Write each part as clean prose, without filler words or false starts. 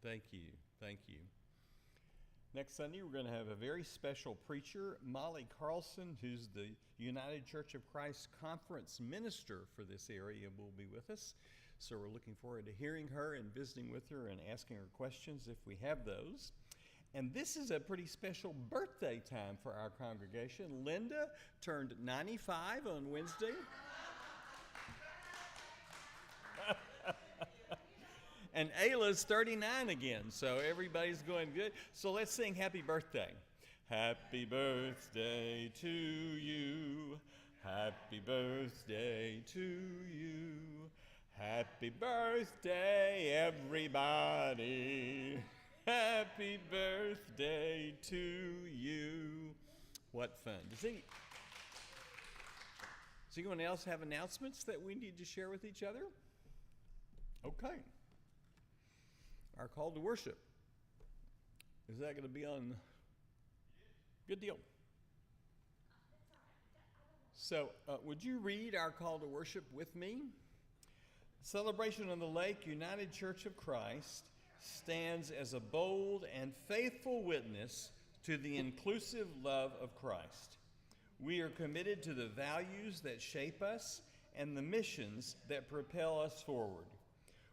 Thank you. Thank you. Next Sunday, we're going to have a very special preacher, Molly Carlson, who's the United Church of Christ Conference Minister for this area, will be with us. So we're looking forward to hearing her and visiting with her and asking her questions if we have those. And this is a pretty special birthday time for our congregation. Linda turned 95 on Wednesday. And Ayla's 39 again, so everybody's going good. So let's sing happy birthday. Happy birthday to you. Happy birthday to you. Happy birthday, everybody. Happy birthday to you. What fun. Does anyone else have announcements that we need to share with each other? Okay. Our call to worship. Is that going to be on? Good deal. So, would you read our call to worship with me? Celebration on the Lake United Church of Christ stands as a bold and faithful witness to the inclusive love of Christ. We are committed to the values that shape us and the missions that propel us forward.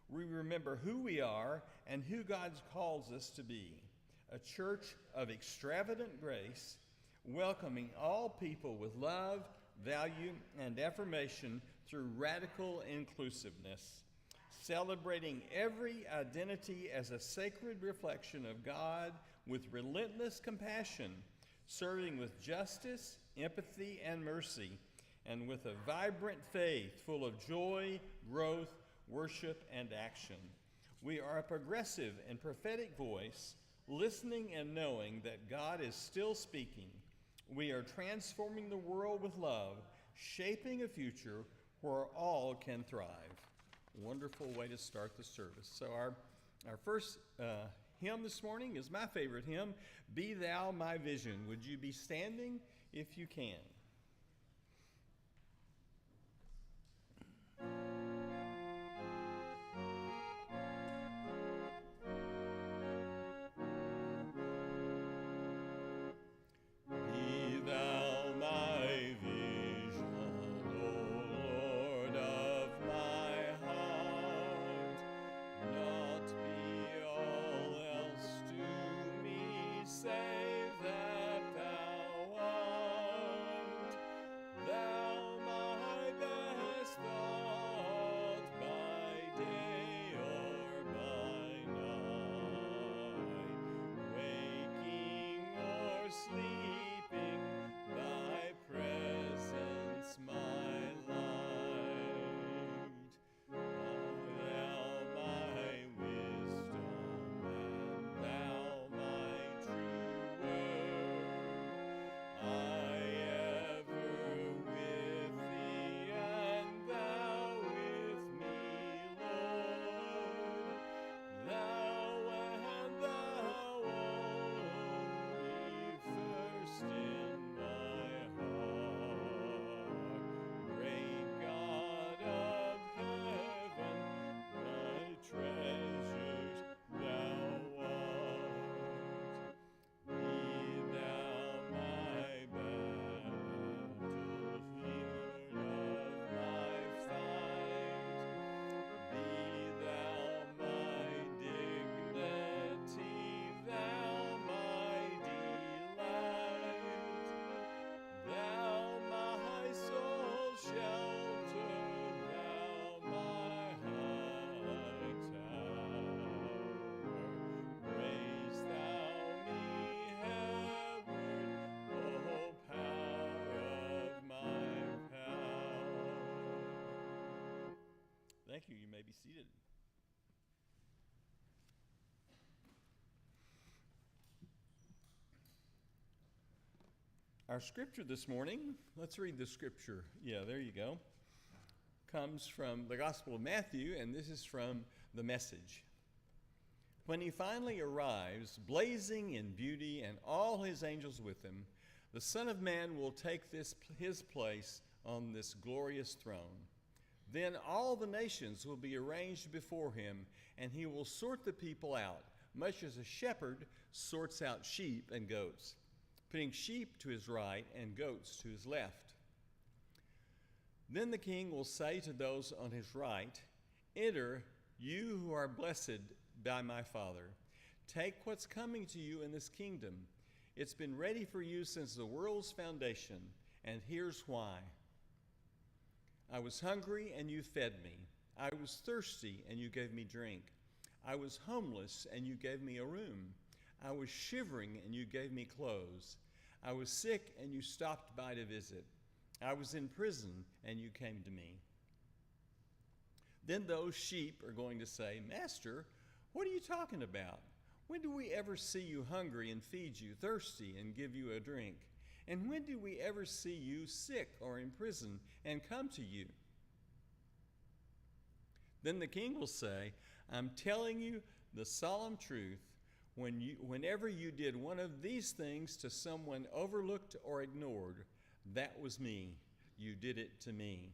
We remember who we are and who God calls us to be, a church of extravagant grace, welcoming all people with love, value, and affirmation through radical inclusiveness, celebrating every identity as a sacred reflection of God with relentless compassion, serving with justice, empathy, and mercy, and with a vibrant faith full of joy, growth, worship, and action. We are a progressive and prophetic voice, listening and knowing that God is still speaking. We are transforming the world with love, shaping a future where all can thrive. Wonderful way to start the service. So our first hymn this morning is my favorite hymn, Be Thou My Vision. Would you be standing if you can? Thank you. You may be seated. Our scripture this morning, let's read the scripture. Yeah, there you go. Comes from the Gospel of Matthew, and this is from the Message. When he finally arrives, blazing in beauty and all his angels with him, the Son of Man will take his place on this glorious throne. Then all the nations will be arranged before him, and he will sort the people out, much as a shepherd sorts out sheep and goats, putting sheep to his right and goats to his left. Then the king will say to those on his right, 'Enter, you who are blessed by my Father. Take what's coming to you in this kingdom. It's been ready for you since the world's foundation, and here's why. I was hungry, and you fed me. I was thirsty, and you gave me drink. I was homeless, and you gave me a room. I was shivering, and you gave me clothes. I was sick, and you stopped by to visit. I was in prison, and you came to me.' Then those sheep are going to say, 'Master, what are you talking about? When do we ever see you hungry and feed you, thirsty and give you a drink? And when did we ever see you sick or in prison and come to you?' Then the king will say, 'I'm telling you the solemn truth. Whenever you did one of these things to someone overlooked or ignored, that was me. You did it to me.'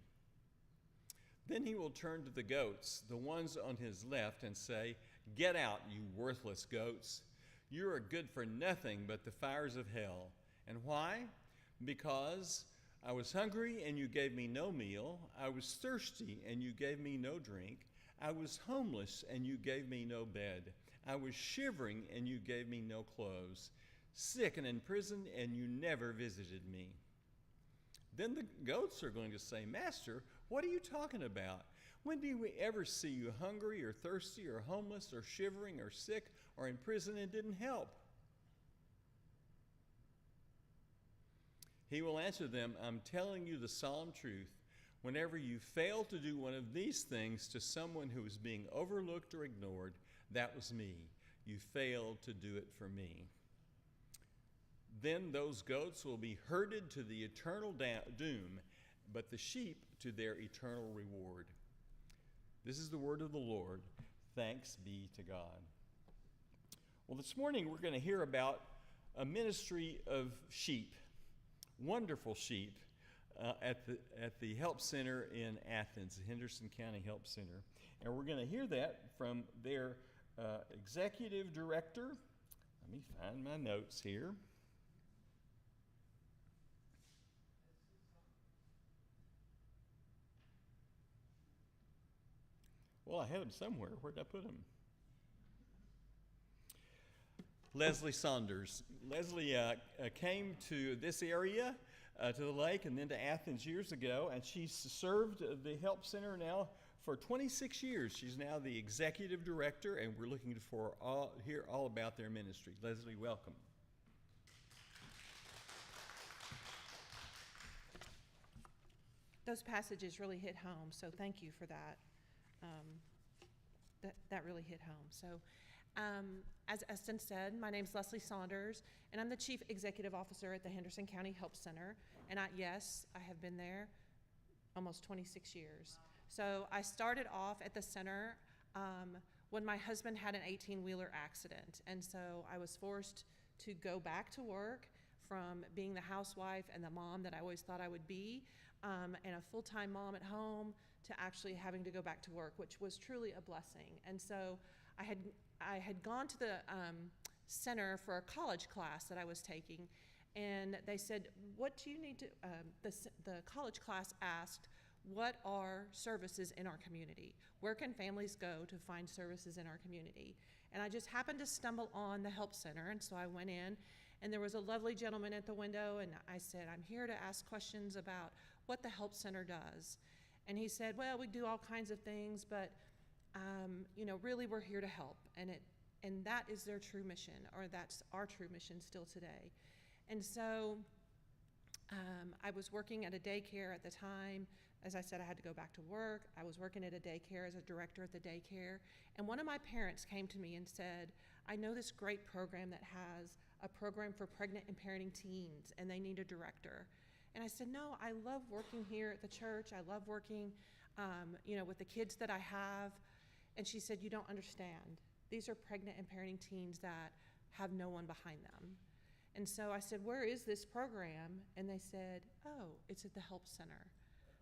Then he will turn to the goats, the ones on his left, and say, 'Get out, you worthless goats. You are good for nothing but the fires of hell.' And why? Because I was hungry and you gave me no meal. I was thirsty and you gave me no drink. I was homeless and you gave me no bed. I was shivering and you gave me no clothes. Sick and in prison and you never visited me.' Then the goats are going to say, 'Master, what are you talking about? When did we ever see you hungry or thirsty or homeless or shivering or sick or in prison and didn't help?' He will answer them, 'I'm telling you the solemn truth. Whenever you fail to do one of these things to someone who is being overlooked or ignored, that was me. You failed to do it for me.' Then those goats will be herded to the eternal doom, but the sheep to their eternal reward." This is the word of the Lord. Thanks be to God. Well, this morning we're going to hear about a ministry of sheep, wonderful sheep, at the Help Center in Athens, the Henderson County Help Center. And we're going to hear that from their executive director. Let me find my notes here. Well, I had them somewhere. Where did I put them? Leslie Saunders. Leslie came to this area, to the lake, and then to Athens years ago, and she's served the Help Center now for 26 years. She's now the executive director, and we're looking for hear all about their ministry. Leslie, welcome. Those passages really hit home, so thank you for that. That really hit home. So, as Eston said, my name's Leslie Saunders, and I'm the Chief Executive Officer at the Henderson County Help Center. And yes, I have been there almost 26 years. So I started off at the center when my husband had an 18-wheeler accident. And so I was forced to go back to work from being the housewife and the mom that I always thought I would be, and a full-time mom at home, to actually having to go back to work, which was truly a blessing. And so I had gone to the center for a college class that I was taking, and they said, "What do you need to?" The college class asked, "What are services in our community? Where can families go to find services in our community?" And I just happened to stumble on the Help Center, and so I went in, and there was a lovely gentleman at the window, and I said, "I'm here to ask questions about what the Help Center does." And he said, "Well, we do all kinds of things, but really we're here to help." And that is their true mission, or that's our true mission still today. And so I was working at a daycare at the time. As I said, I had to go back to work. I was working at a daycare as a director at the daycare. And one of my parents came to me and said, "I know this great program that has a program for pregnant and parenting teens, and they need a director." And I said, "No, I love working here at the church. I love working, with the kids that I have." And she said, "You don't understand. These are pregnant and parenting teens that have no one behind them." And so I said, "Where is this program?" And they said, "Oh, it's at the Help Center."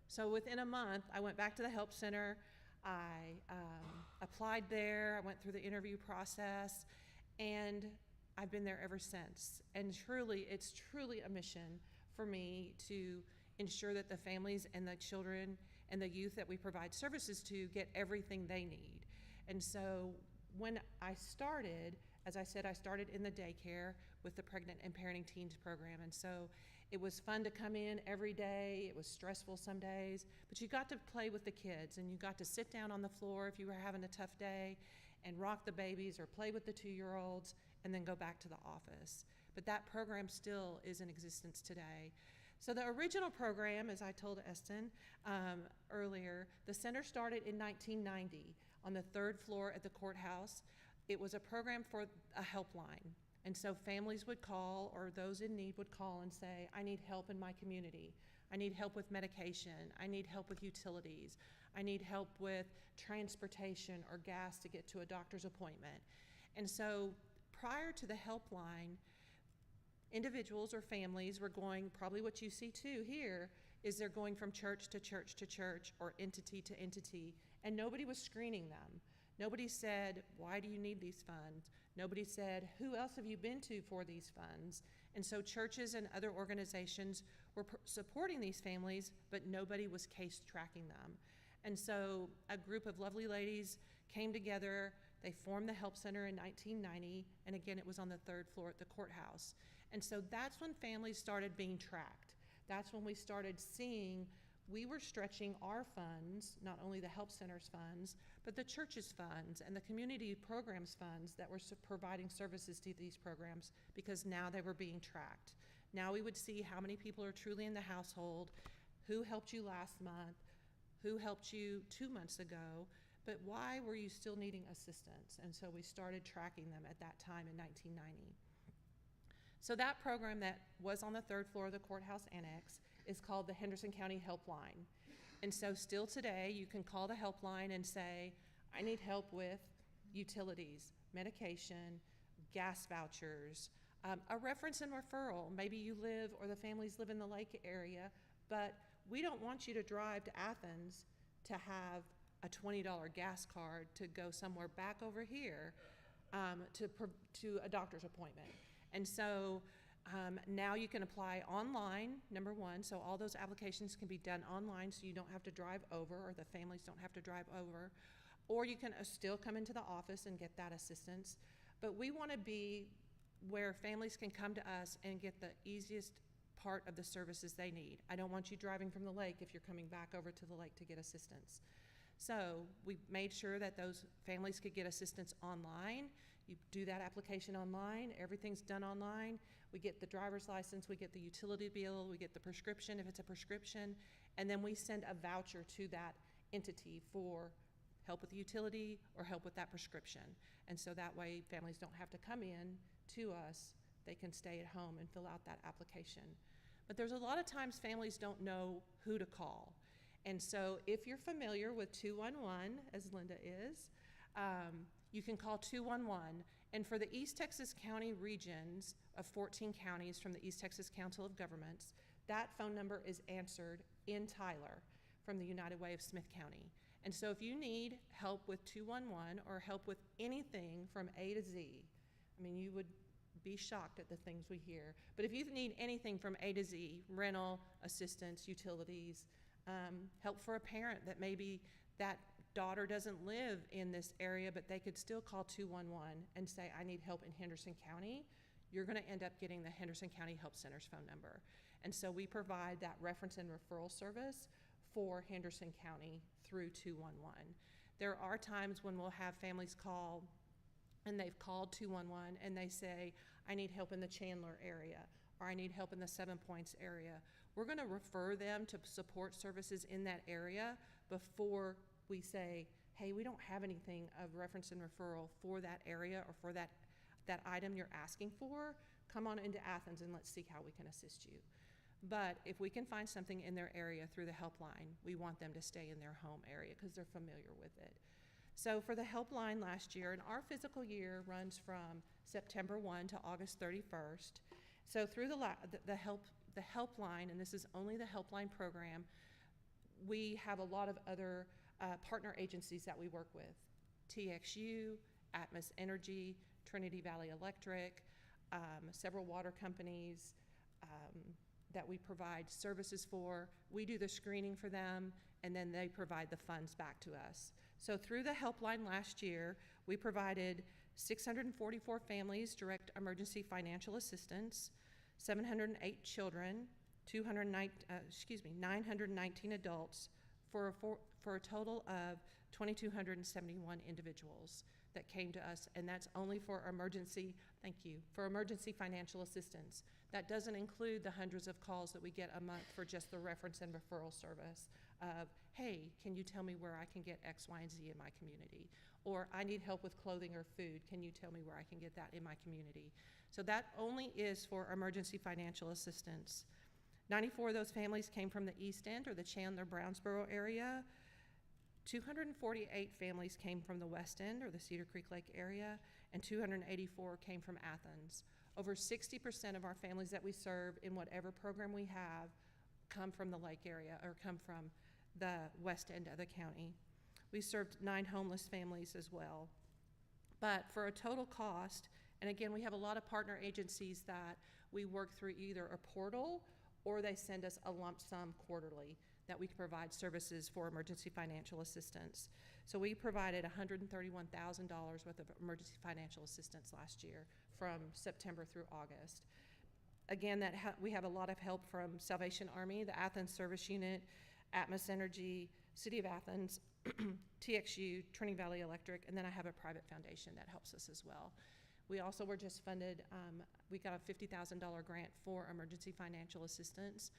So within a month, I went back to the Help Center. I applied there. I went through the interview process. And I've been there ever since. And truly, it's truly a mission for me to ensure that the families and the children and the youth that we provide services to get everything they need. And so when I started, as I said, I started in the daycare with the Pregnant and Parenting Teens program. And so it was fun to come in every day. It was stressful some days, but you got to play with the kids and you got to sit down on the floor if you were having a tough day and rock the babies or play with the 2-year-olds and then go back to the office. But that program still is in existence today. So the original program, as I told Eston earlier, the center started in 1990 on the 3rd floor at the courthouse. It was a program for a helpline. And so families would call, or those in need would call and say, I need help in my community. I need help with medication. I need help with utilities. I need help with transportation or gas to get to a doctor's appointment. And so prior to the helpline, individuals or families were going, probably what you see too here, is they're going from church to church to church or entity to entity, and nobody was screening them. Nobody said, why do you need these funds? Nobody said, who else have you been to for these funds? And so churches and other organizations were supporting these families, but nobody was case tracking them. And so a group of lovely ladies came together. They formed the Help Center in 1990, and again, it was on the 3rd floor at the courthouse. And so that's when families started being tracked. That's when we started seeing we were stretching our funds, not only the Help Center's funds, but the church's funds and the community programs funds that were providing services to these programs, because now they were being tracked. Now we would see how many people are truly in the household, who helped you last month, who helped you 2 months ago, but why were you still needing assistance? And so we started tracking them at that time in 1990. So that program that was on the 3rd floor of the courthouse annex is called the Henderson County Helpline. And so still today, you can call the helpline and say, I need help with utilities, medication, gas vouchers, a reference and referral. Maybe you live or the families live in the lake area, but we don't want you to drive to Athens to have a $20 gas card to go somewhere back over here to a doctor's appointment. And so now you can apply online, number one, so all those applications can be done online so you don't have to drive over, or the families don't have to drive over, or you can still come into the office and get that assistance. But we want to be where families can come to us and get the easiest part of the services they need. I don't want you driving from the lake if you're coming back over to the lake to get assistance. So we made sure that those families could get assistance online. You do that application online, everything's done online. We get the driver's license, we get the utility bill, we get the prescription if it's a prescription, and then we send a voucher to that entity for help with the utility or help with that prescription. And so that way families don't have to come in to us, they can stay at home and fill out that application. But there's a lot of times families don't know who to call. And so if you're familiar with 211, as Linda is, you can call 211. And for the East Texas County regions of 14 counties from the East Texas Council of Governments, that phone number is answered in Tyler from the United Way of Smith County. And so if you need help with 211 or help with anything from A to Z, I mean, you would be shocked at the things we hear. But if you need anything from A to Z, rental, assistance, utilities, help for a parent that maybe that daughter doesn't live in this area, but they could still call 211 and say, I need help in Henderson County, you're going to end up getting the Henderson County Help Center's phone number. And so we provide that reference and referral service for Henderson County through 211. There are times when we'll have families call and they've called 211 and they say, I need help in the Chandler area, or I need help in the 7 Points area. We're going to refer them to support services in that area before we say, hey, we don't have anything of reference and referral for that area or for that item you're asking for. Come on into Athens and let's see how we can assist you. But if we can find something in their area through the helpline, we want them to stay in their home area because they're familiar with it. So for the helpline last year, and our fiscal year runs from September 1 to August 31st. So through the helpline, and this is only the helpline program, we have a lot of other partner agencies that we work with. TXU, Atmos Energy, Trinity Valley Electric, several water companies that we provide services for. We do the screening for them, and then they provide the funds back to us. So through the helpline last year, we provided 644 families direct emergency financial assistance, 708 children, 919 adults, for a total of 2,271 individuals that came to us, and that's only for emergency, for emergency financial assistance. That doesn't include the hundreds of calls that we get a month for just the reference and referral service of, hey, can you tell me where I can get X, Y, and Z in my community? Or I need help with clothing or food. Can you tell me where I can get that in my community? So that only is for emergency financial assistance. 94 of those families came from the East End or the Chandler-Brownsboro area. 248 families came from the West End or the Cedar Creek Lake area, and 284 came from Athens. Over 60% of our families that we serve in whatever program we have come from the lake area or come from the west end of the county. We served 9 homeless families as well. But for a total cost, and again, we have a lot of partner agencies that we work through either a portal or they send us a lump sum quarterly that we can provide services for emergency financial assistance. So we provided $131,000 worth of emergency financial assistance last year from September through August. Again, we have a lot of help from Salvation Army, the Athens Service Unit, Atmos Energy, City of Athens, TXU, Trinity Valley Electric, and then I have a private foundation that helps us as well. We also were just funded, we got a $50,000 grant for emergency financial assistance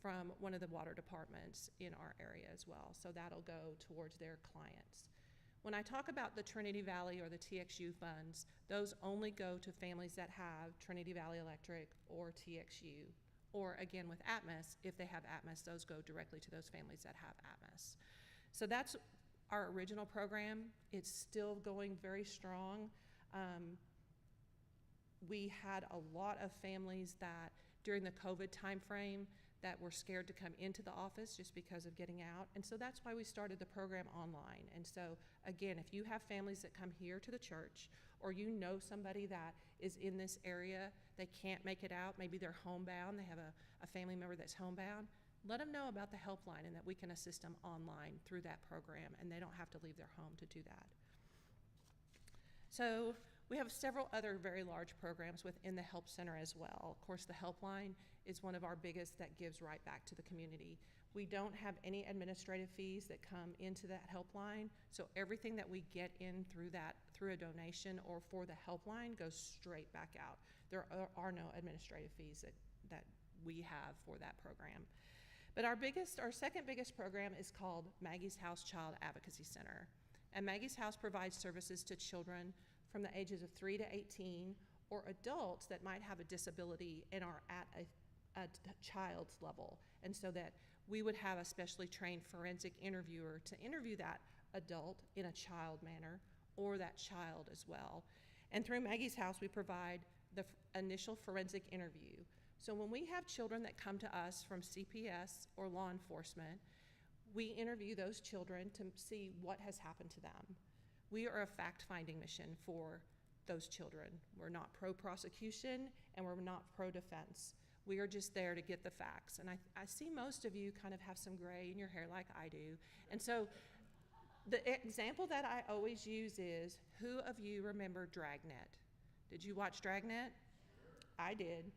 from one of the water departments in our area as well. So that'll go towards their clients. When I talk about the Trinity Valley or the TXU funds, those only go to families that have Trinity Valley Electric or TXU. Or again, with Atmos, if they have Atmos, those go directly to those families that have Atmos. So that's our original program. It's still going very strong. We had a lot of families that during the COVID timeframe that were scared to come into the office just because of getting out. And so that's why we started the program online. And so again, if you have families that come here to the church, or you know somebody that is in this area, they can't make it out, maybe they're homebound, they have a family member that's homebound, let them know about the helpline and that we can assist them online through that program, and they don't have to leave their home to do that. So we have several other very large programs within the Help Center as well. Of course, the helpline is one of our biggest that gives right back to the community. We don't have any administrative fees that come into that helpline, so everything that we get in through a donation or for the helpline goes straight back out. There are no administrative fees that we have for that program. But our second biggest program is called Maggie's House Child Advocacy Center. And Maggie's House provides services to children from the ages of 3 to 18 or adults that might have a disability and are at a child's level. And so that we would have a specially trained forensic interviewer to interview that adult in a child manner or that child as well. And through Maggie's House, we provide the initial forensic interview. So when we have children that come to us from CPS or law enforcement, we interview those children to see what has happened to them. We are a fact-finding mission for those children. We're not pro-prosecution and we're not pro-defense. We are just there to get the facts. And I see most of you kind of have some gray in your hair like I do. And so the example that I always use is, who of you remember Dragnet? Did you watch Dragnet? I did.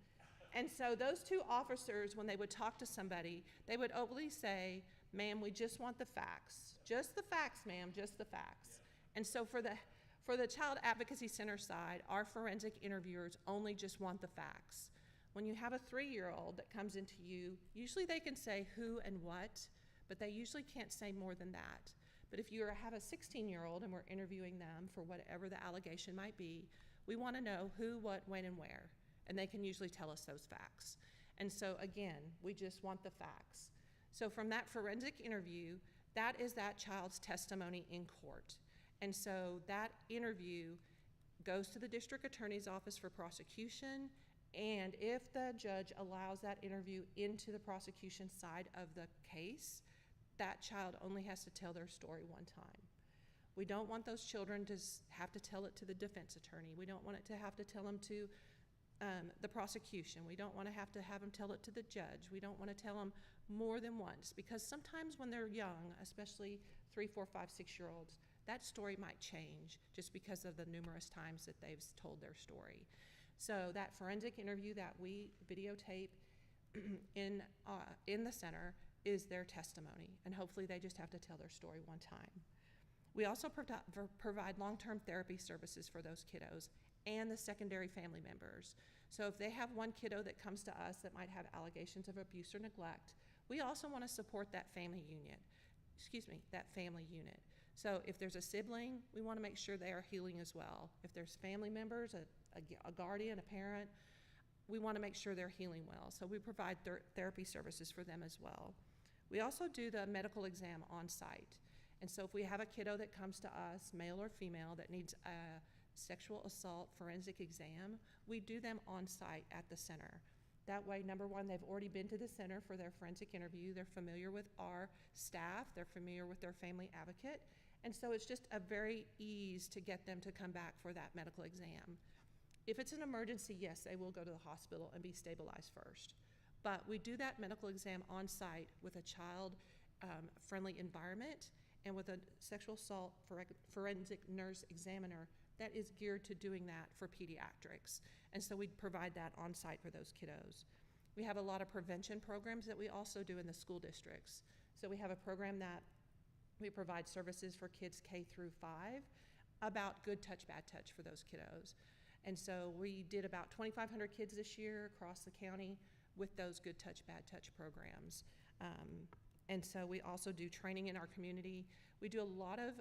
And so those two officers, when they would talk to somebody, they would always say, ma'am, we just want the facts. Just the facts, ma'am, just the facts. And so for the Child Advocacy Center side, our forensic interviewers only just want the facts. When you have a 3-year-old that comes into you, usually they can say who and what, but they usually can't say more than that. But if you have a 16-year-old and we're interviewing them for whatever the allegation might be, we want to know who, what, when, and where. And they can usually tell us those facts. And so again, we just want the facts. So from that forensic interview, that is that child's testimony in court. And so that interview goes to the district attorney's office for prosecution, and if the judge allows that interview into the prosecution side of the case, that child only has to tell their story one time. We don't want those children to have to tell it to the defense attorney. We don't want it to have to tell them to the prosecution. We don't want to have them tell it to the judge. We don't want to tell them more than once, because sometimes when they're young, especially 3, 4, 5, 6-year-olds, that story might change just because of the numerous times that they've told their story. So that forensic interview that we videotape in the center is their testimony, and hopefully they just have to tell their story one time. We also provide long-term therapy services for those kiddos and the secondary family members. So if they have one kiddo that comes to us that might have allegations of abuse or neglect, we also want to support that family unit. So if there's a sibling, we want to make sure they are healing as well. If there's family members, a guardian, a parent, we want to make sure they're healing well. So we provide therapy services for them as well. We also do the medical exam on site. And so if we have a kiddo that comes to us, male or female, that needs a sexual assault forensic exam, we do them on site at the center. That way, number one, they've already been to the center for their forensic interview. They're familiar with our staff. They're familiar with their family advocate. And so it's just a very ease to get them to come back for that medical exam. If it's an emergency, yes, they will go to the hospital and be stabilized first. But we do that medical exam on site with a child-friendly environment and with a sexual assault forensic nurse examiner that is geared to doing that for pediatrics. And so we provide that on site for those kiddos. We have a lot of prevention programs that we also do in the school districts. So we have a program that we provide services for kids K through 5 about good touch, bad touch for those kiddos. And so we did about 2,500 kids this year across the county with those good touch, bad touch programs. And so we also do training in our community. We do a lot of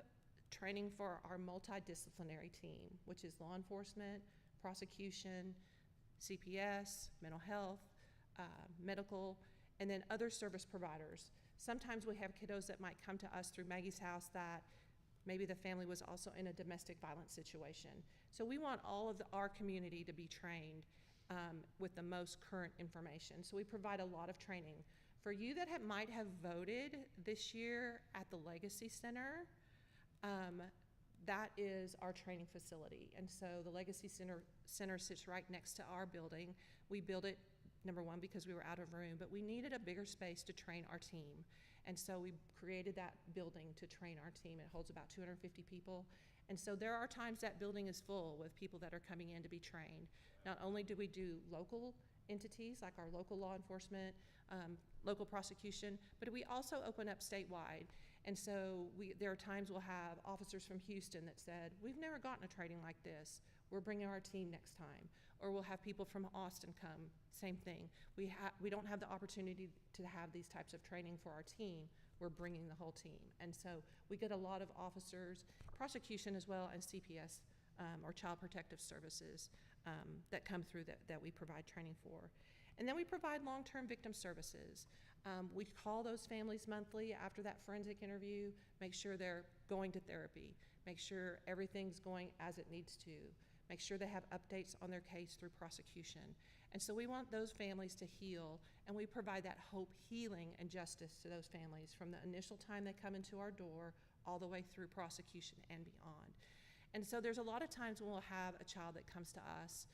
training for our multidisciplinary team, which is law enforcement, prosecution, CPS, mental health, medical, and then other service providers. Sometimes we have kiddos that might come to us through Maggie's House that maybe the family was also in a domestic violence situation. So we want all of our community to be trained with the most current information. So we provide a lot of training. For you that might have voted this year at the Legacy Center, that is our training facility. And so the Legacy Center sits right next to our building. We built it, number one, because we were out of room, but we needed a bigger space to train our team. And so we created that building to train our team. It holds about 250 people. And so there are times that building is full with people that are coming in to be trained. Not only do we do local entities like our local law enforcement, local prosecution, but we also open up statewide. And so there are times we'll have officers from Houston that said, we've never gotten a training like this. We're bringing our team next time. Or we'll have people from Austin come, same thing. We don't have the opportunity to have these types of training for our team. We're bringing the whole team. And so we get a lot of officers, prosecution as well, and CPS, or Child Protective Services, that come through that we provide training for. And then we provide long-term victim services. We call those families monthly after that forensic interview, make sure they're going to therapy, make sure everything's going as it needs to, make sure they have updates on their case through prosecution. And so we want those families to heal, and we provide that hope, healing, and justice to those families from the initial time they come into our door all the way through prosecution and beyond. And so there's a lot of times when we'll have a child that comes to us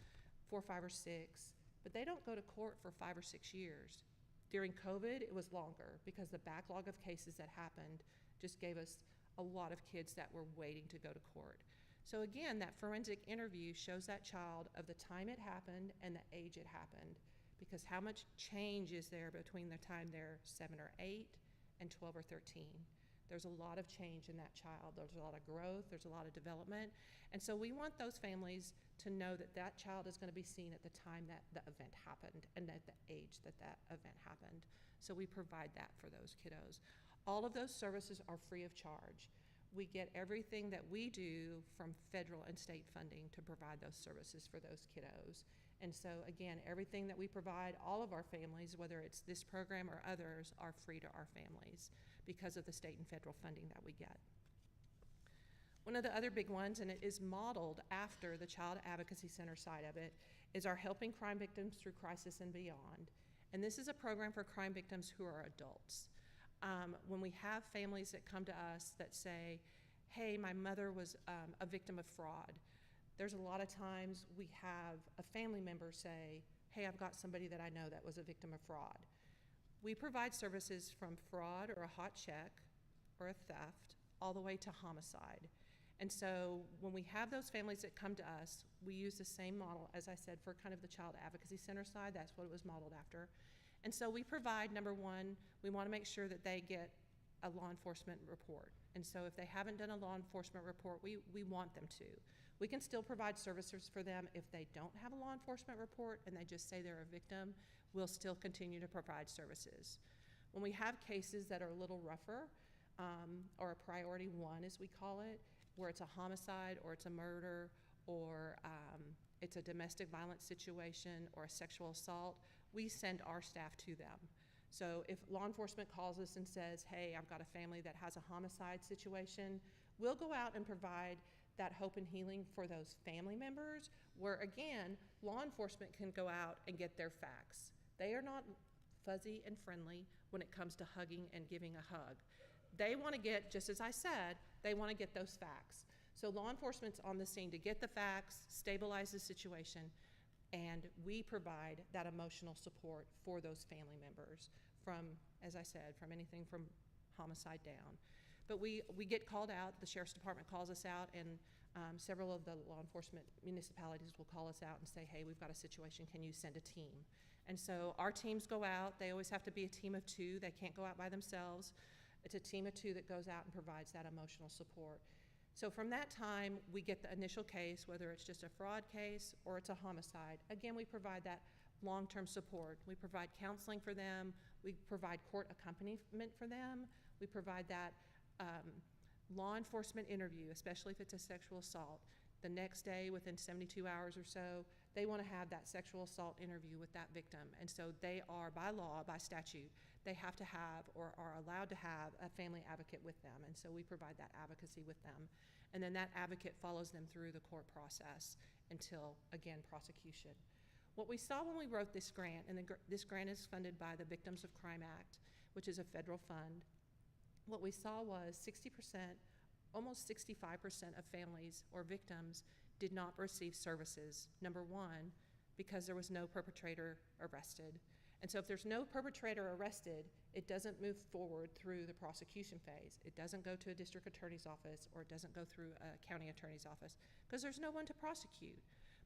4, 5, or 6, but they don't go to court for 5 or 6 years. During COVID, it was longer because the backlog of cases that happened just gave us a lot of kids that were waiting to go to court. So again, that forensic interview shows that child of the time it happened and the age it happened, because how much change is there between the time they're 7 or 8 and 12 or 13? There's a lot of change in that child. There's a lot of growth. There's a lot of development. And so we want those families to know that that child is going to be seen at the time that the event happened and at the age that that event happened. So we provide that for those kiddos. All of those services are free of charge. We get everything that we do from federal and state funding to provide those services for those kiddos. And so again, everything that we provide, all of our families, whether it's this program or others, are free to our families because of the state and federal funding that we get. One of the other big ones, and it is modeled after the Child Advocacy Center side of it, is our Helping Crime Victims Through Crisis and Beyond. And this is a program for crime victims who are adults. When we have families that come to us that say, hey, my mother was a victim of fraud. There's a lot of times we have a family member say, hey, I've got somebody that I know that was a victim of fraud. We provide services from fraud or a hot check or a theft all the way to homicide. And so when we have those families that come to us, we use the same model, as I said, for kind of the Child Advocacy Center side. That's what it was modeled after. And so we provide, number one, we want to make sure that they get a law enforcement report. And so if they haven't done a law enforcement report, we want them to. We can still provide services for them if they don't have a law enforcement report and they just say they're a victim. We'll still continue to provide services. When we have cases that are a little rougher, or a priority 1 as we call it, where it's a homicide or it's a murder or it's a domestic violence situation or a sexual assault, we send our staff to them. So if law enforcement calls us and says, hey, I've got a family that has a homicide situation, we'll go out and provide that hope and healing for those family members, where again, law enforcement can go out and get their facts. They are not fuzzy and friendly when it comes to hugging and giving a hug. They want to get, just as I said, they want to get those facts. So law enforcement's on the scene to get the facts, stabilize the situation, and we provide that emotional support for those family members from, as I said, from anything from homicide down. But we get called out, the Sheriff's Department calls us out, and several of the law enforcement municipalities will call us out and say, hey, we've got a situation, can you send a team? And so our teams go out. They always have to be a team of 2. They can't go out by themselves. It's a team of 2 that goes out and provides that emotional support. So from that time, we get the initial case, whether it's just a fraud case or it's a homicide. Again, we provide that long-term support. We provide counseling for them. We provide court accompaniment for them. We provide that law enforcement interview, especially if it's a sexual assault. The next day, within 72 hours or so, they want to have that sexual assault interview with that victim. And so they are, by law, by statute, they have to have or are allowed to have a family advocate with them. And so we provide that advocacy with them. And then that advocate follows them through the court process until, again, prosecution. What we saw when we wrote this grant, and this grant is funded by the Victims of Crime Act, which is a federal fund, what we saw was 60%, almost 65% of families or victims did not receive services. Number one, because there was no perpetrator arrested. And so if there's no perpetrator arrested, it doesn't move forward through the prosecution phase. It doesn't go to a district attorney's office, or it doesn't go through a county attorney's office, because there's no one to prosecute.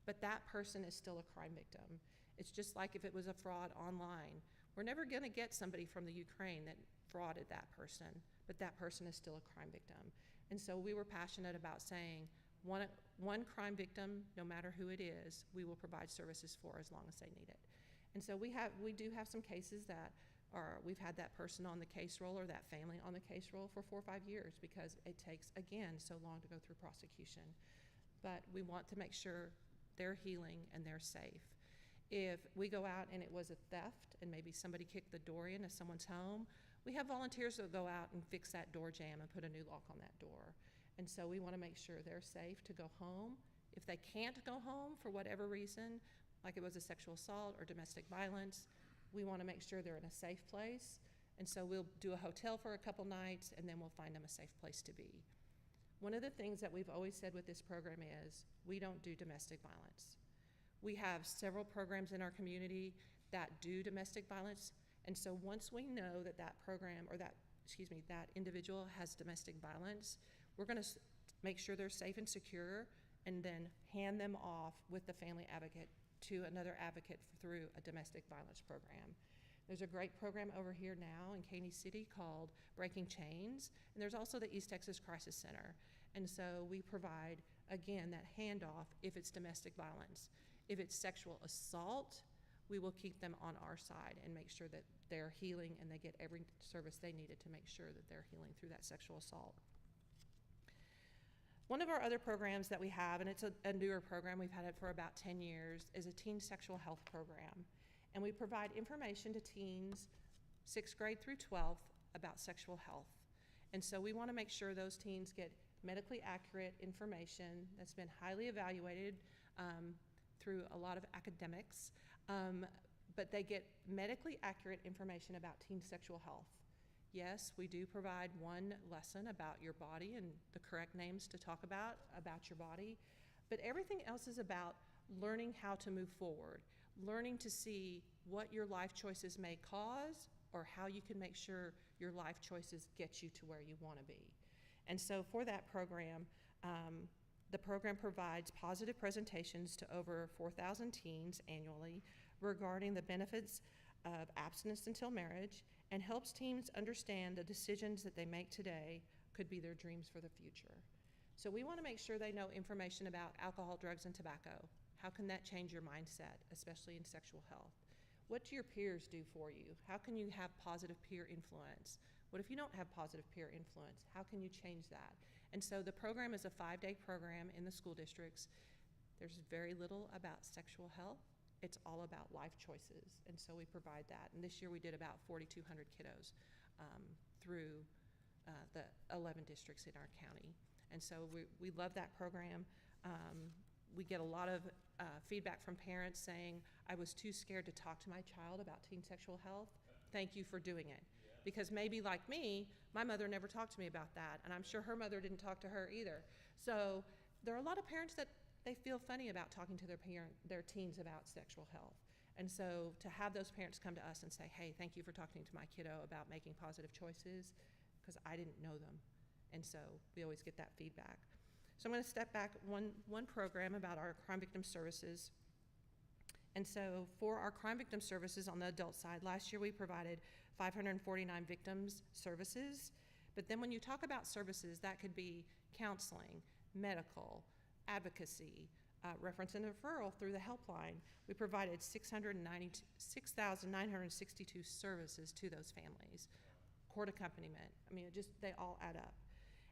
But that person is still a crime victim. It's just like if it was a fraud online. We're never going to get somebody from the Ukraine that frauded that person, but that person is still a crime victim. And so we were passionate about saying one crime victim, no matter who it is, we will provide services for as long as they need it. And so we do have some cases that we've had that person on the case roll or that family on the case roll for 4 or 5 years, because it takes, again, so long to go through prosecution. But we want to make sure they're healing and they're safe. If we go out and it was a theft and maybe somebody kicked the door in of someone's home, we have volunteers that go out and fix that door jamb and put a new lock on that door. And so we want to make sure they're safe to go home. If they can't go home for whatever reason, like it was a sexual assault or domestic violence, we want to make sure they're in a safe place. And so we'll do a hotel for a couple nights, and then we'll find them a safe place to be. One of the things that we've always said with this program is we don't do domestic violence. We have several programs in our community that do domestic violence. And so once we know that that program or that individual has domestic violence, we're going to make sure they're safe and secure, and then hand them off with the family advocate to another advocate through a domestic violence program. There's a great program over here now in Caney City called Breaking Chains, and there's also the East Texas Crisis Center. And so we provide, again, that handoff if it's domestic violence. If it's sexual assault, we will keep them on our side and make sure that they're healing and they get every service they needed to make sure that they're healing through that sexual assault. One of our other programs that we have, and it's a newer program, we've had it for about 10 years, is a teen sexual health program. And we provide information to teens 6th grade through 12th about sexual health. And so we want to make sure those teens get medically accurate information that's been highly evaluated through a lot of academics, but they get medically accurate information about teen sexual health. Yes, we do provide one lesson about your body and the correct names to talk about your body, but everything else is about learning how to move forward, learning to see what your life choices may cause or how you can make sure your life choices get you to where you want to be. And so for that program, the program provides positive presentations to over 4,000 teens annually regarding the benefits of abstinence until marriage and helps teens understand the decisions that they make today could be their dreams for the future. So we want to make sure they know information about alcohol, drugs, and tobacco. How can that change your mindset, especially in sexual health? What do your peers do for you? How can you have positive peer influence? What if you don't have positive peer influence? How can you change that? And so the program is a 5-day program in the school districts. There's very little about sexual health. It's all about life choices, and so we provide that. And this year we did about 4,200 kiddos through the 11 districts in our county. And so we love that program. We get a lot of feedback from parents saying, I was too scared to talk to my child about teen sexual health. Thank you for doing it. Because maybe like me, my mother never talked to me about that, and I'm sure her mother didn't talk to her either. So there are a lot of parents that they feel funny about talking to their teens about sexual health. And so to have those parents come to us and say, hey, thank you for talking to my kiddo about making positive choices, because I didn't know them. And so we always get that feedback. So I'm going to step back one program about our crime victim services. And so for our crime victim services on the adult side, last year we provided 549 victims services. But then when you talk about services, that could be counseling, medical, advocacy, reference and referral through the helpline. We provided 6,962 services to those families. Court accompaniment, I mean, they all add up.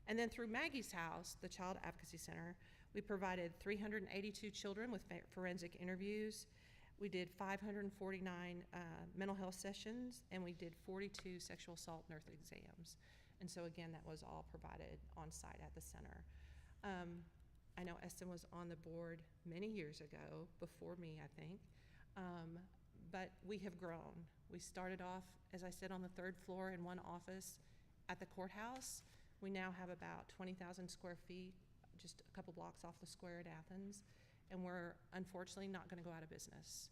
And then through Maggie's House, the Child Advocacy Center, we provided 382 children with forensic interviews. We did 549 mental health sessions, and we did 42 sexual assault nurse exams. And so again, that was all provided on site at the center. I know Eston was on the board many years ago, before me, I think, but we have grown. We started off, as I said, on the 3rd floor in one office at the courthouse. We now have about 20,000 square feet, just a couple blocks off the square at Athens, and we're unfortunately not going to go out of business.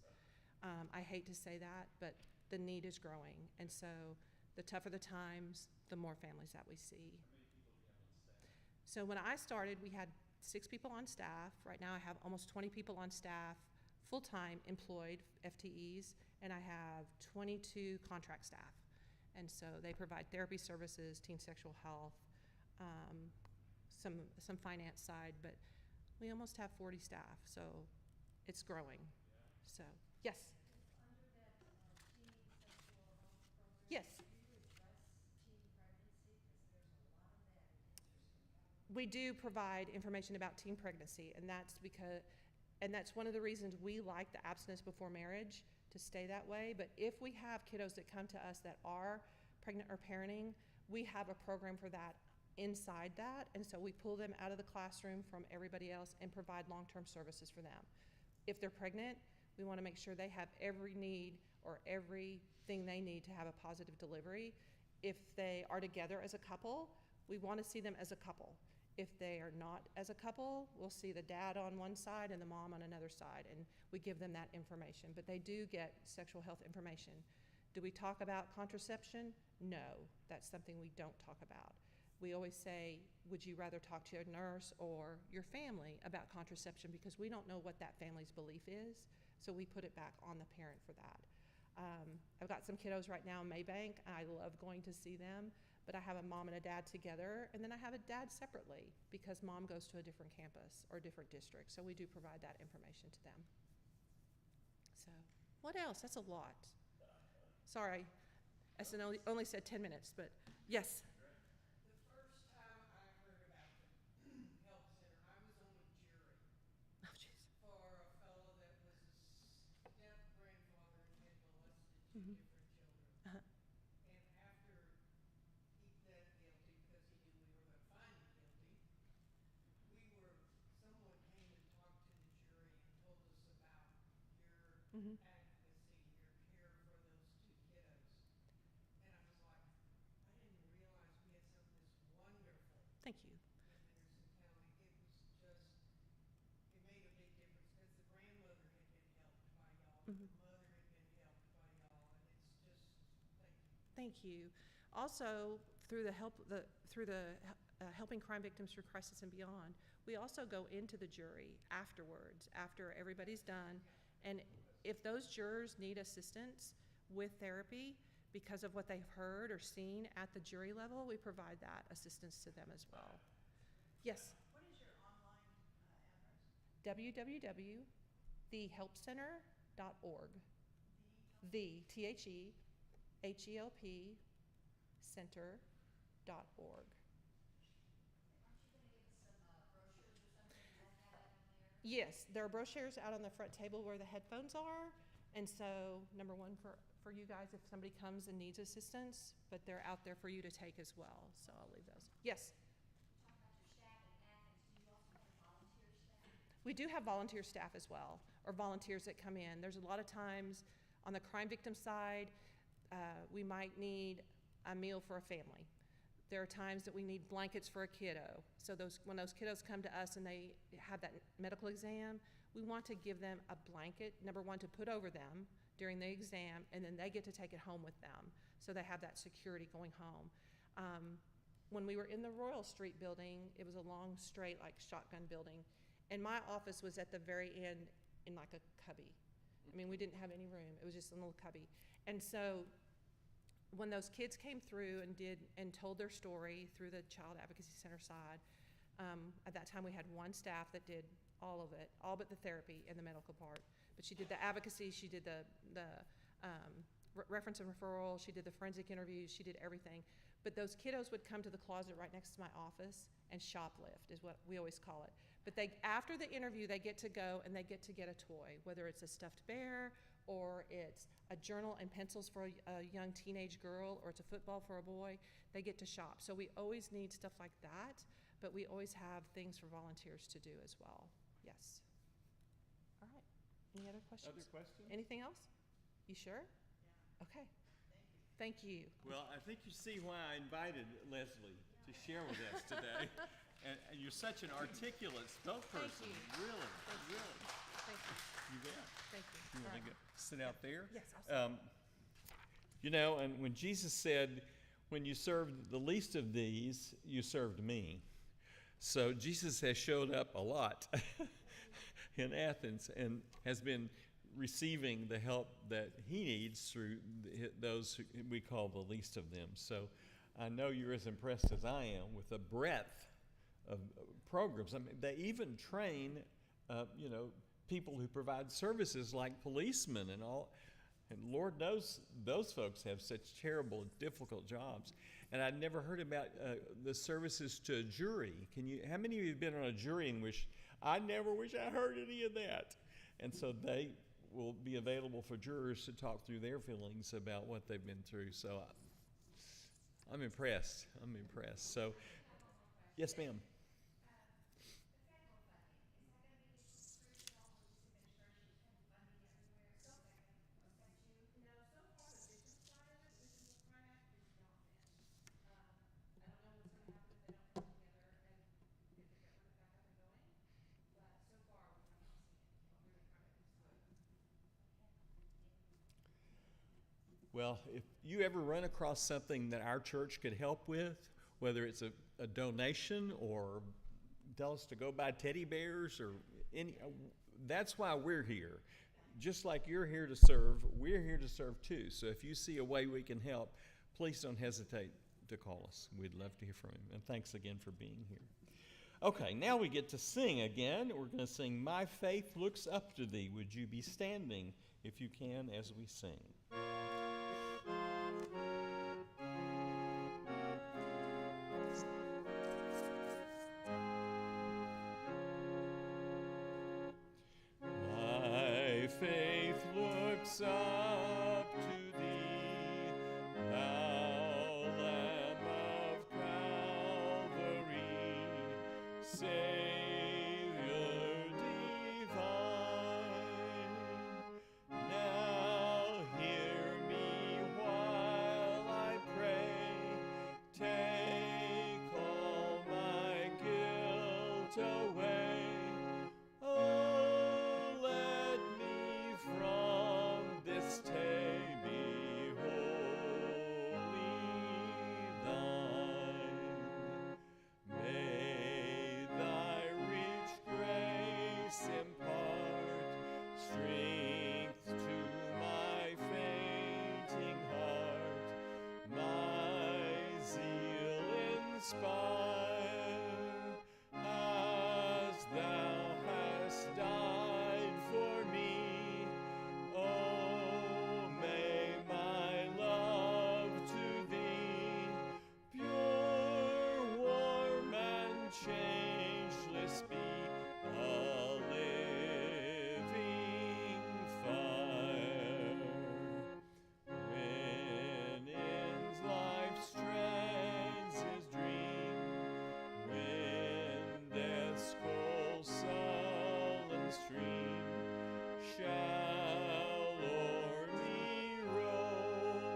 I hate to say that, but the need is growing, and so the tougher the times, the more families that we see. So when I started, we had 6 people on staff. Right now I have almost 20 people on staff, full-time employed FTEs, and I have 22 contract staff. And so they provide therapy services, teen sexual health, some finance side, but we almost have 40 staff, so it's growing. So, yes? Under that teen sexual health program, Yes. do you address teen pregnancy? Because there's a lot of that in Henderson County. We do provide information about teen pregnancy, and that's one of the reasons we like the abstinence before marriage, to stay that way. But if we have kiddos that come to us that are pregnant or parenting, we have a program for that inside that, and so we pull them out of the classroom from everybody else and provide long-term services for them. If they're pregnant, we want to make sure they have every need or everything they need to have a positive delivery. If they are together as a couple, we want to see them as a couple. If they are not as a couple, we'll see the dad on one side and the mom on another side, and we give them that information. But they do get sexual health information. Do we talk about contraception? No, that's something we don't talk about. We always say, would you rather talk to your nurse or your family about contraception, because we don't know what that family's belief is, so we put it back on the parent for that. I've got some kiddos right now in Maybank, and I love going to see them, but I have a mom and a dad together, and then I have a dad separately because mom goes to a different campus or different district, so we do provide that information to them. So, what else? That's a lot. Sorry, Eston only said 10 minutes, but yes. The first time I heard about the help center, I was on a jury Oh, jeez. for a fellow that was a step-grandfather and had molested 2 Mhm. different children. Uh-huh. And after he pled guilty because he knew we were going to find him guilty, someone came and talked to the jury and told us about your Mhm. advocacy, your care for those 2 kiddos. And I was like, I Thank you. Also, through the Helping Crime Victims Through Crisis and Beyond, we also go into the jury afterwards, after everybody's done. And if those jurors need assistance with therapy because of what they've heard or seen at the jury level, we provide that assistance to them as well. Yes? What is your online address? www.thehelpcenter.org. The, THEHELP, center.org. Aren't you gonna give us some brochures or something? Is that out on there? Yes, there are brochures out on the front table where the headphones are. And so, number one, for you guys, if somebody comes and needs assistance, but they're out there for you to take as well. So I'll leave those. Yes? Talk about your staff in Athens. Do you also have volunteer staff? We do have volunteer staff as well, or volunteers that come in. There's a lot of times on the crime victim side, we might need a meal for a family. There are times that we need blankets for a kiddo. So when those kiddos come to us and they have that medical exam, we want to give them a blanket, number one, to put over them during the exam, and then they get to take it home with them. So they have that security going home. When we were in the Royal Street building, it was a long, straight, like shotgun building. And my office was at the very end in like a cubby. I mean, we didn't have any room. It was just a little cubby. And so when those kids came through and told their story through the Child Advocacy Center side, at that time we had one staff that did all of it, all but the therapy and the medical part. But she did the advocacy, she did the reference and referral, she did the forensic interviews, she did everything. But those kiddos would come to the closet right next to my office and shoplift, is what we always call it. But after the interview, they get to go and they get to get a toy, whether it's a stuffed bear or it's a journal and pencils for a young teenage girl, or it's a football for a boy. They get to shop. So we always need stuff like that, but we always have things for volunteers to do as well. Yes. All right. Any other questions? Other questions? Anything else? You sure? Yeah. Okay. Thank you. Well, I think you see why I invited Leslie to share with us today. And you're such an articulate spokesperson. Thank you. Really, Thank you. really. Thank you. You bet. Thank you. You All want right. to go sit out there? Yes, I'll sit. You know, and when Jesus said, when you served the least of these, you served me. So Jesus has showed up a lot in Athens and has been receiving the help that he needs through those who we call the least of them. So I know you're as impressed as I am with the breadth of programs. I mean, they even train, people who provide services like policemen and all. And Lord knows those folks have such terrible, difficult jobs. And I'd never heard about the services to a jury. How many of you have been on a jury in which I never wish I heard any of that? And so they will be available for jurors to talk through their feelings about what they've been through. So I'm impressed. So, yes, ma'am. Well, if you ever run across something that our church could help with, whether it's a donation or tell us to go buy teddy bears or that's why we're here. Just like you're here to serve, we're here to serve too. So if you see a way we can help, please don't hesitate to call us. We'd love to hear from you. And thanks again for being here. Okay, now we get to sing again. We're going to sing My Faith Looks Up to Thee. Would you be standing, if you can, as we sing? My faith looks up to thee, thou Lamb of Calvary, Savior divine. Now hear me while I pray, take all my guilt away. Oh, let me from this day be wholly inspire, as thou hast died for me. Oh, may my love to thee, pure, warm, and changeless be, a living fire. When in life's strands his dream, when death's cold sullen stream shall o'er me roll,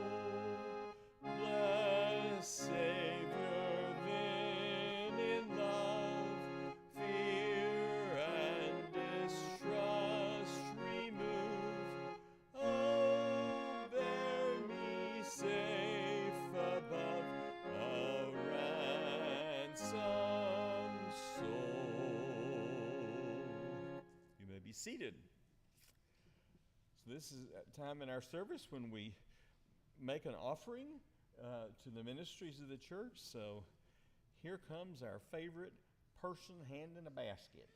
blessed Savior, then in love, fear and distrust remove. Oh, bear me safe above a ransomed soul. You may be seated. So this is a time in our service when we make an offering to the ministries of the church. So here comes our favorite person handing a basket.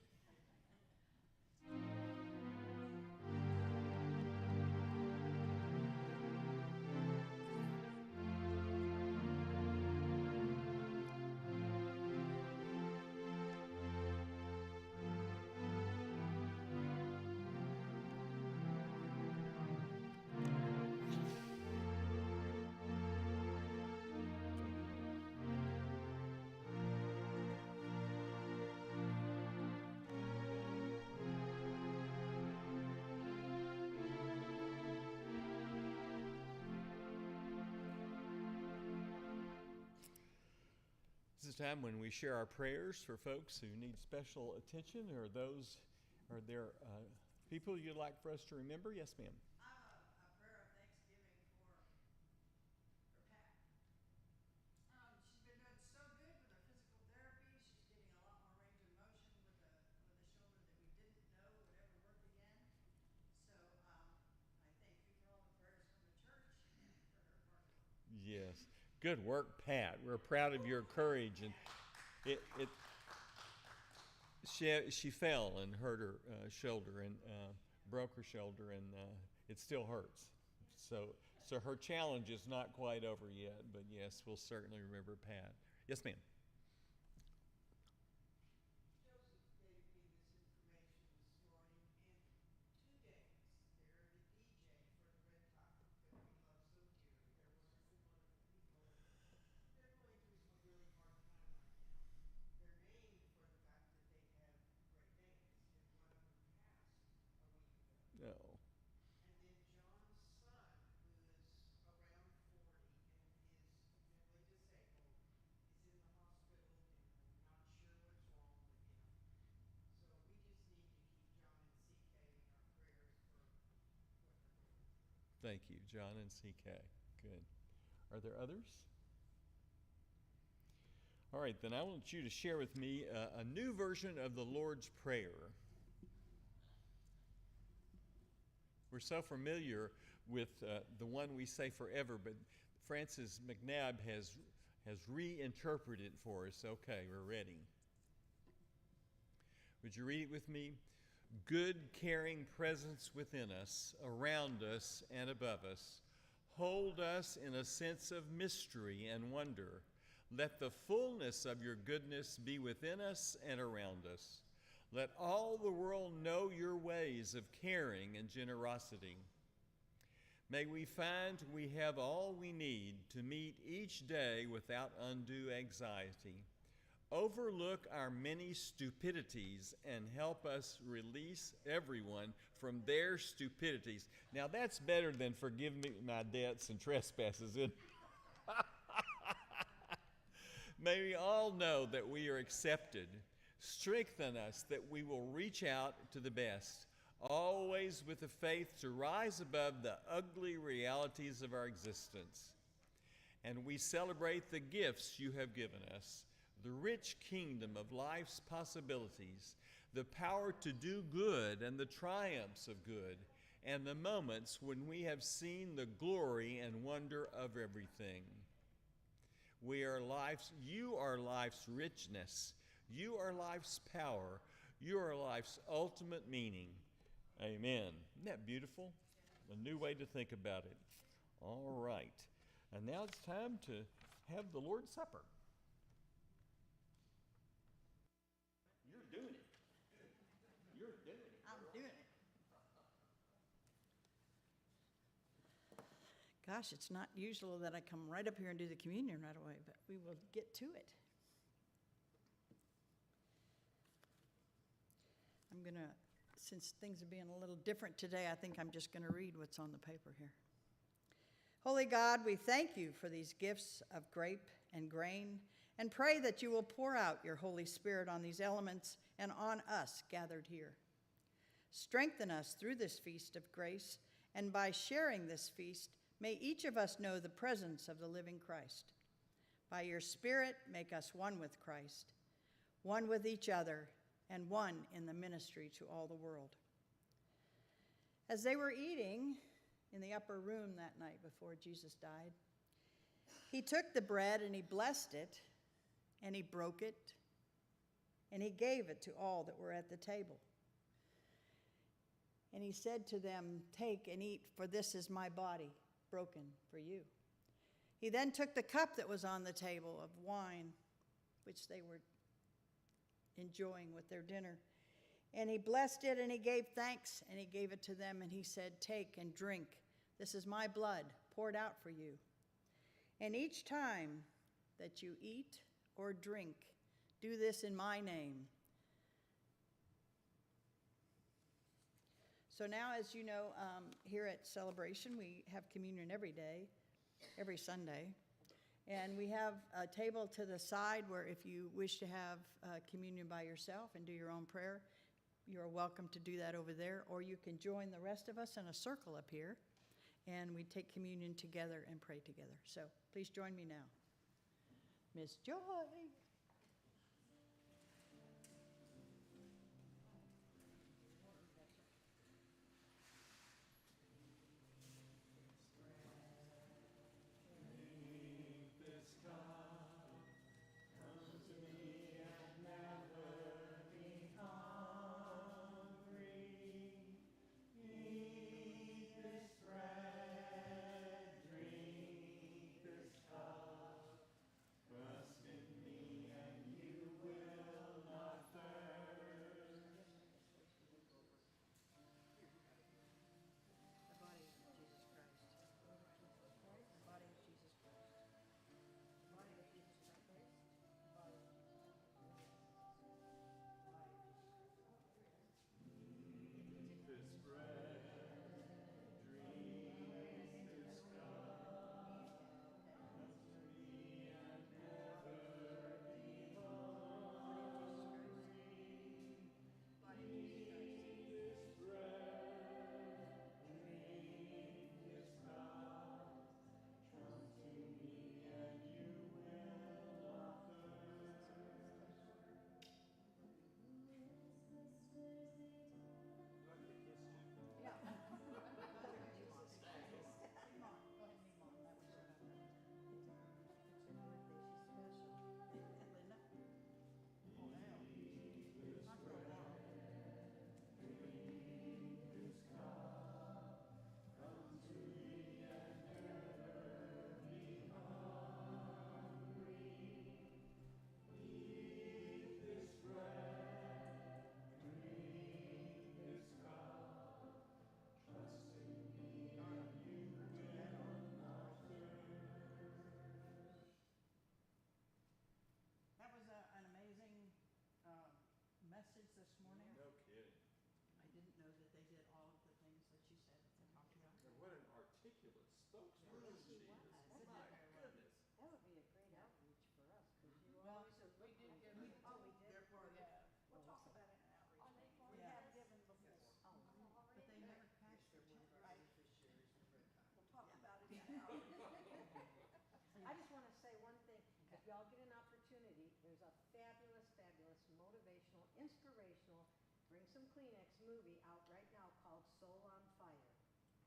This is a time when we share our prayers for folks who need special attention, or those, are there people you'd like for us to remember? Yes, ma'am. I'm a prayer of thanksgiving for Pat. She's been doing so good with her physical therapy. She's getting a lot more range of motion with a shoulder that we didn't know would ever work again. So I thank you for all the prayers from the church and for her hard work. Yes. Good work, Pat. We're proud of your courage. And she fell and hurt her shoulder and broke her shoulder, and it still hurts. So her challenge is not quite over yet, but yes, we'll certainly remember Pat. Yes, ma'am. Joseph gave me this information this morning. In 2 days, they're the DJ for the Red Top that we love so dearly. They're wonderful, wonderful people. They're going through a really hard time right now. They're named for the fact that they have great names, and one of them passed a week ago. No. And then John's son, who is around 40 and is mentally disabled, is in the hospital, and we're not sure what's wrong with him. So we just need to keep John and CK in our prayers for what they're going through. Thank you, John and CK. Good. Are there others? All right, then I want you to share with me a new version of the Lord's Prayer. We're so familiar with the one we say forever, but Francis McNabb has reinterpreted it for us. Okay, we're ready. Would you read it with me? Good, caring presence within us, around us, and above us. Hold us in a sense of mystery and wonder. Let the fullness of your goodness be within us and around us. Let all the world know your ways of caring and generosity. May we find we have all we need to meet each day without undue anxiety. Overlook our many stupidities and help us release everyone from their stupidities. Now that's better than forgive me my debts and trespasses, isn't it? May we all know that we are accepted. Strengthen us that we will reach out to the best, always with the faith to rise above the ugly realities of our existence. And we celebrate the gifts you have given us, the rich kingdom of life's possibilities, the power to do good and the triumphs of good, and the moments when we have seen the glory and wonder of everything. You are life's richness. You are life's power. You are life's ultimate meaning. Amen. Isn't that beautiful? A new way to think about it. All right. And now it's time to have the Lord's Supper. You're doing it. You're doing it. I'm doing it. Gosh, it's not usual that I come right up here and do the communion right away, but we will get to it. I'm going to, since things are being a little different today, I think I'm just going to read what's on the paper here. Holy God, we thank you for these gifts of grape and grain, and pray that you will pour out your Holy Spirit on these elements and on us gathered here. Strengthen us through this feast of grace, and by sharing this feast, may each of us know the presence of the living Christ. By your Spirit, make us one with Christ, one with each other, and one in the ministry to all the world. As they were eating in the upper room that night before Jesus died, he took the bread and he blessed it, and he broke it, and he gave it to all that were at the table. And he said to them, "Take and eat, for this is my body, broken for you." He then took the cup that was on the table of wine, which they were enjoying with their dinner, and he blessed it, and he gave thanks, and he gave it to them, and he said, "Take and drink. This is my blood poured out for you. And each time that you eat or drink, do this in my name." So now, as you know, here at Celebration, we have communion every day, every Sunday. And we have a table to the side where if you wish to have communion by yourself and do your own prayer, you're welcome to do that over there. Or you can join the rest of us in a circle up here, and we take communion together and pray together. So please join me now. Miss Joy. Message this morning. No kidding. I didn't know that they did all of the things that she said that they talked about. And what an articulate spokesperson she is. My goodness. That would be a great outreach for us, because you Well, always are looking. Oh, we did? They're part of it. We'll talk about it in outreach. Are they part of Yeah. that? Given before. Oh, But they never passed their word. We'll talk about it in outreach. I just want to say one thing. If y'all get an opportunity, there's a fabulous, fabulous, motivational, inspirational, bring some Kleenex movie out right now called Soul on Fire,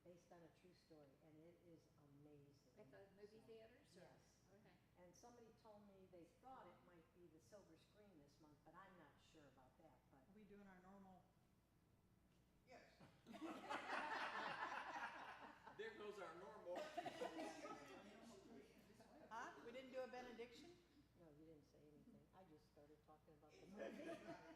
based on a true story, and it is amazing. At the movie theaters? Yes. Okay. And somebody benediction? No, you didn't say anything. I just started talking about the movie.